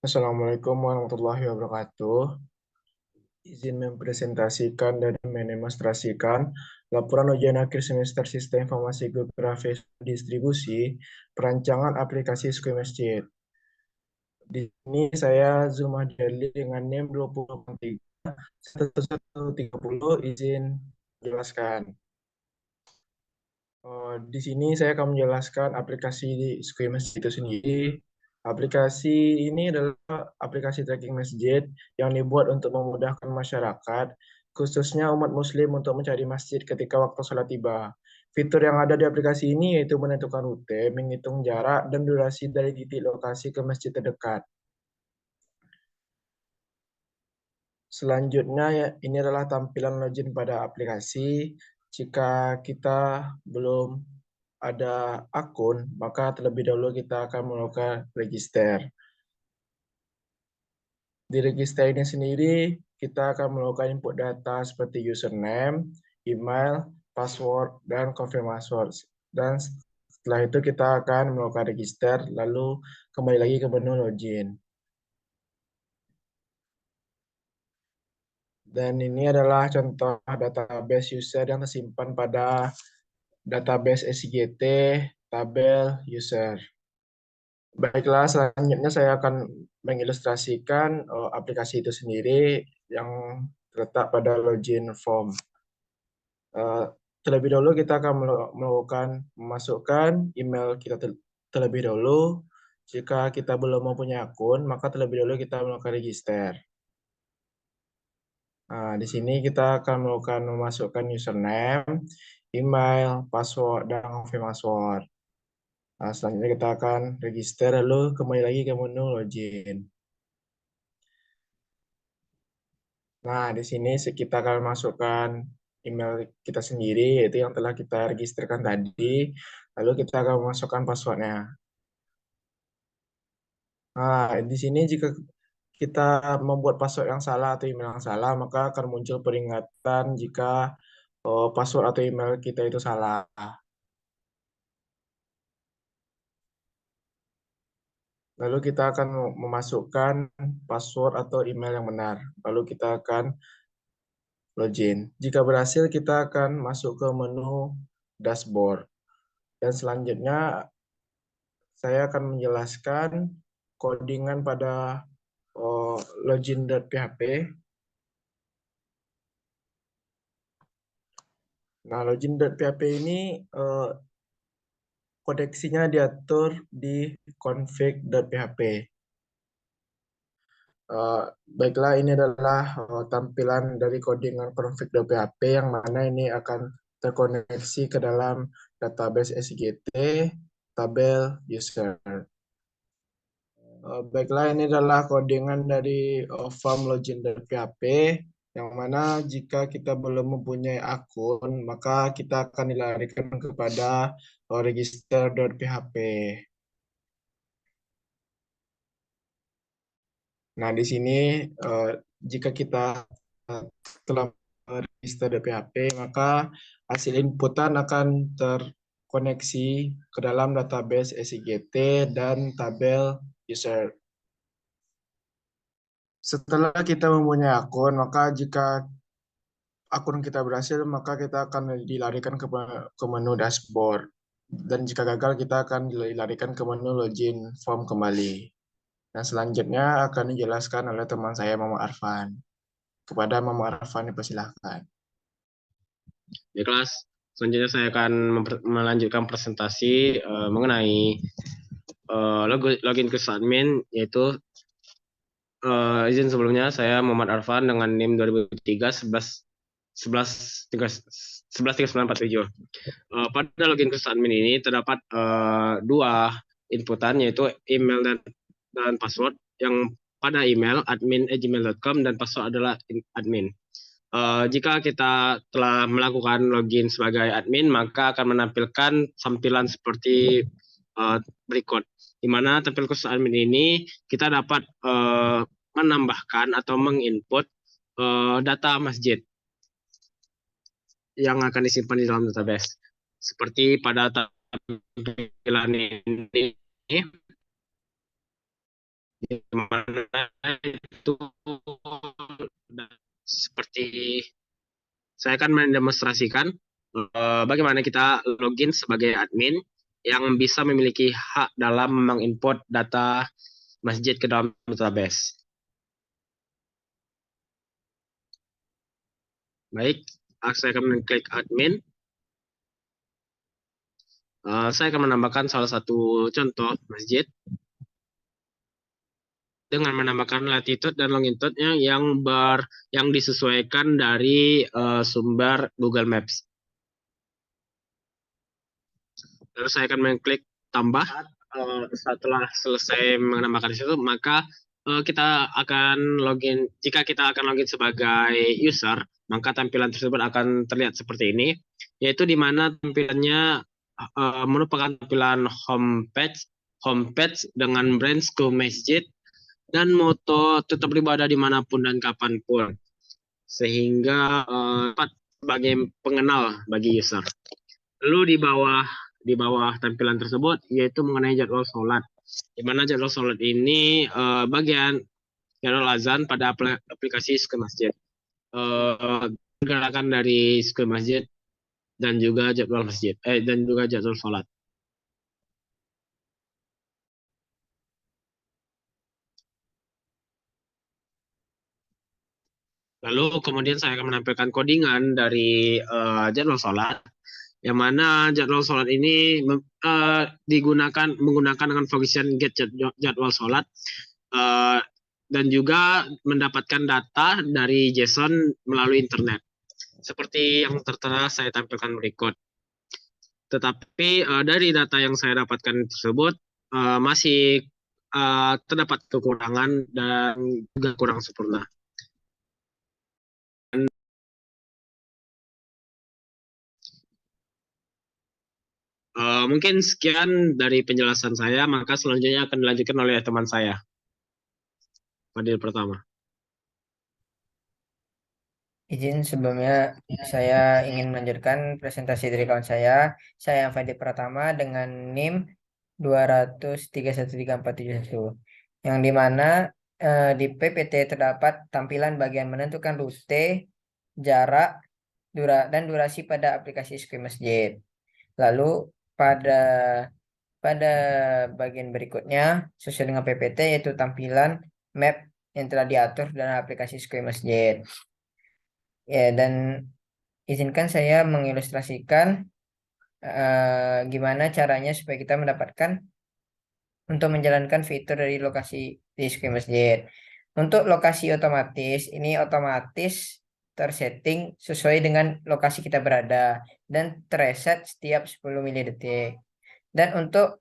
Assalamualaikum warahmatullahi wabarakatuh. Izin mempresentasikan dan mendemonstrasikan laporan ujian akhir semester Sistem Informasi Geografi Distribusi Perancangan Aplikasi School Masjid. Di sini saya Zulmah Deli dengan NIM 20.3 izin menjelaskan. Di sini saya akan menjelaskan aplikasi di School Masjid itu sendiri. Aplikasi ini adalah aplikasi tracking masjid yang dibuat untuk memudahkan masyarakat, khususnya umat muslim untuk mencari masjid ketika waktu sholat tiba. Fitur yang ada di aplikasi ini yaitu menentukan rute, menghitung jarak, dan durasi dari titik lokasi ke masjid terdekat. Selanjutnya, ini adalah tampilan login pada aplikasi. Jika kita belum ada akun, maka terlebih dahulu kita akan melakukan register. Di register ini sendiri, kita akan melakukan input data seperti username, email, password, dan confirm password. Dan setelah itu kita akan melakukan register, lalu kembali lagi ke menu login. Dan ini adalah contoh database user yang tersimpan pada database SIGT, tabel user. Baiklah, selanjutnya saya akan mengilustrasikan aplikasi itu sendiri yang terletak pada login form. Eh, Terlebih dahulu kita akan melakukan memasukkan email kita terlebih dahulu. Jika kita belum mempunyai akun, maka terlebih dahulu kita melakukan register. Nah, di sini kita akan melakukan memasukkan username, email, password, dan confirm password. Nah, selanjutnya kita akan register lalu kembali lagi ke menu login. Nah, di sini kita akan masukkan email kita sendiri, yaitu yang telah kita registrkan tadi. Lalu kita akan memasukkan passwordnya. Nah, di sini jika kita membuat password yang salah atau email yang salah, maka akan muncul peringatan jika password atau email kita itu salah. Lalu kita akan memasukkan password atau email yang benar. Lalu kita akan login. Jika berhasil, kita akan masuk ke menu dashboard. Dan selanjutnya, saya akan menjelaskan codingan pada login.php. Nah, login.php ini kodeksinya diatur di config.php. Baiklah, ini adalah tampilan dari codingan config.php yang mana ini akan terkoneksi ke dalam database SGT, tabel user. Baiklah, ini adalah codingan dari form login.php yang mana jika kita belum mempunyai akun, maka kita akan dilarikan kepada register.php. Nah, di sini eh, jika kita telah register PHP, maka hasil inputan akan terkoneksi ke dalam database SIGT dan tabel user. Setelah kita mempunyai akun, maka jika akun kita berhasil, maka kita akan dilarikan ke menu dashboard. Dan jika gagal, kita akan dilarikan ke menu login form kembali. Dan selanjutnya akan dijelaskan oleh teman saya, Mama Arfan. Kepada Mama Arfan, dipersilahkan. Di kelas selanjutnya saya akan melanjutkan presentasi mengenai login ke admin, yaitu izin sebelumnya saya Muhammad Arfan dengan NIM 2003 11 11 3947. Pada login ke admin ini terdapat dua inputan, yaitu email dan password. Yang pada email admin@gmail.com dan password adalah admin. Jika kita telah melakukan login sebagai admin, maka akan menampilkan tampilan seperti berikut, di mana tampil khusus admin ini kita dapat menambahkan atau menginput data masjid yang akan disimpan di dalam database. Seperti pada tampilan ini, di mana saya akan mendemonstrasikan bagaimana kita login sebagai admin yang bisa memiliki hak dalam menginput data masjid ke dalam database. Baik, saya akan mengklik admin. Saya akan menambahkan salah satu contoh masjid dengan menambahkan latitude dan longitude-nya yang disesuaikan dari sumber Google Maps. Lalu saya akan mengklik tambah. Setelah selesai menambahkan situ, maka kita akan login. Jika kita akan login sebagai user, maka tampilan tersebut akan terlihat seperti ini, yaitu di mana tampilannya merupakan tampilan homepage dengan brand school masjid dan moto tetap beribadah dimanapun dan kapanpun, sehingga dapat sebagai pengenal bagi user. Lalu di bawah tampilan tersebut yaitu mengenai jadwal sholat, di mana jadwal sholat ini bagian jadwal azan pada aplikasi School Masjid, gerakan dari School Masjid dan juga jadwal masjid dan juga jadwal sholat. Lalu kemudian saya akan menampilkan codingan dari jadwal sholat, yang mana jadwal sholat ini menggunakan dengan function get jadwal sholat dan juga mendapatkan data dari JSON melalui internet. Seperti yang tertera saya tampilkan berikut. Tetapi dari data yang saya dapatkan tersebut masih terdapat kekurangan dan juga kurang sempurna. Mungkin sekian dari penjelasan saya, maka selanjutnya akan dilanjutkan oleh teman saya, Fadil pertama. Izin sebelumnya saya ingin melanjutkan presentasi dari kawan saya Fadil Pratama dengan NIM 2031341, yang dimana di PPT terdapat tampilan bagian menentukan rute, jarak, dan durasi pada aplikasi School Masjid. Lalu pada bagian berikutnya sesuai dengan PPT yaitu tampilan map yang telah diatur dalam aplikasi School Masjid. Ya, dan izinkan saya mengilustrasikan gimana caranya supaya kita mendapatkan untuk menjalankan fitur dari lokasi di School Masjid. Untuk lokasi otomatis, ini otomatis tersetting sesuai dengan lokasi kita berada dan terreset setiap 10 milidetik. Dan untuk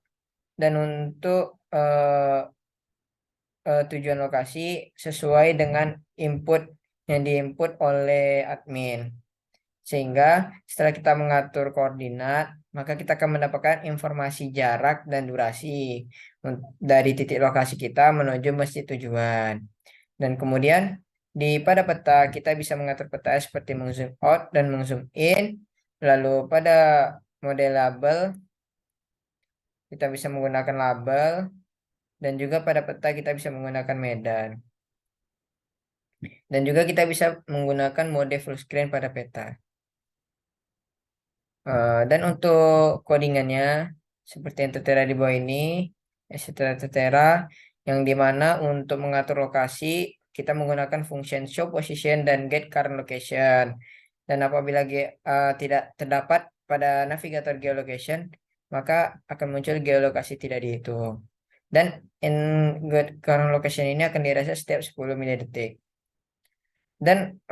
tujuan lokasi sesuai dengan input yang diinput oleh admin. Sehingga setelah kita mengatur koordinat, maka kita akan mendapatkan informasi jarak dan durasi dari titik lokasi kita menuju masjid tujuan. Dan kemudian pada peta kita bisa mengatur peta seperti meng-zoom out dan meng-zoom in. Lalu pada model label kita bisa menggunakan label, dan juga pada peta kita bisa menggunakan medan. Dan juga kita bisa menggunakan mode full screen pada peta. Dan untuk codingannya seperti yang tertera di bawah ini, tertera yang dimana untuk mengatur lokasi kita menggunakan function show position dan get current location. Dan apabila tidak terdapat pada navigator geolocation, maka akan muncul geolokasi tidak dihitung. Dan get current location ini akan dirasa setiap 10 milidetik. Dan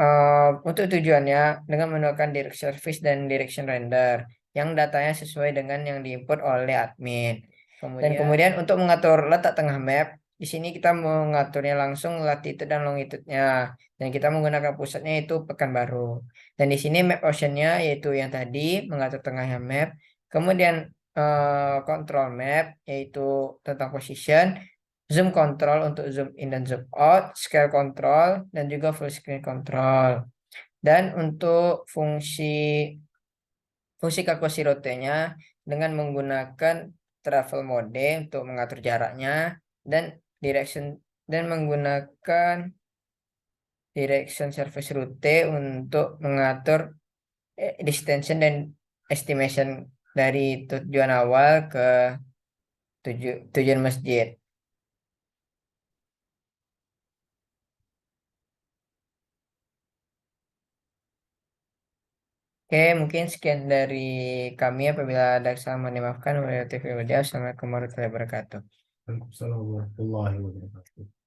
untuk tujuannya dengan menggunakan direct service dan direction render yang datanya sesuai dengan yang diinput oleh admin. Dan kemudian untuk mengatur letak tengah map, di sini kita mengaturnya langsung latitude dan longitude-nya. Dan kita menggunakan pusatnya itu Pekanbaru. Dan di sini map option-nya yaitu yang tadi mengatur tengahnya map. Kemudian control map yaitu tentang position. Zoom control untuk zoom in dan zoom out, scale control, dan juga full screen control. Dan untuk fungsi kalkulasi rutenya dengan menggunakan travel mode untuk mengatur jaraknya, dan menggunakan direction service route untuk mengatur distance dan estimation dari tujuan awal ke tujuan masjid. Oke, mungkin sekian dari kami. Apabila ada kesalahan dimaafkan. Wassalamualaikum warahmatullahi wabarakatuh. Waalaikumsalam warahmatullahi wabarakatuh.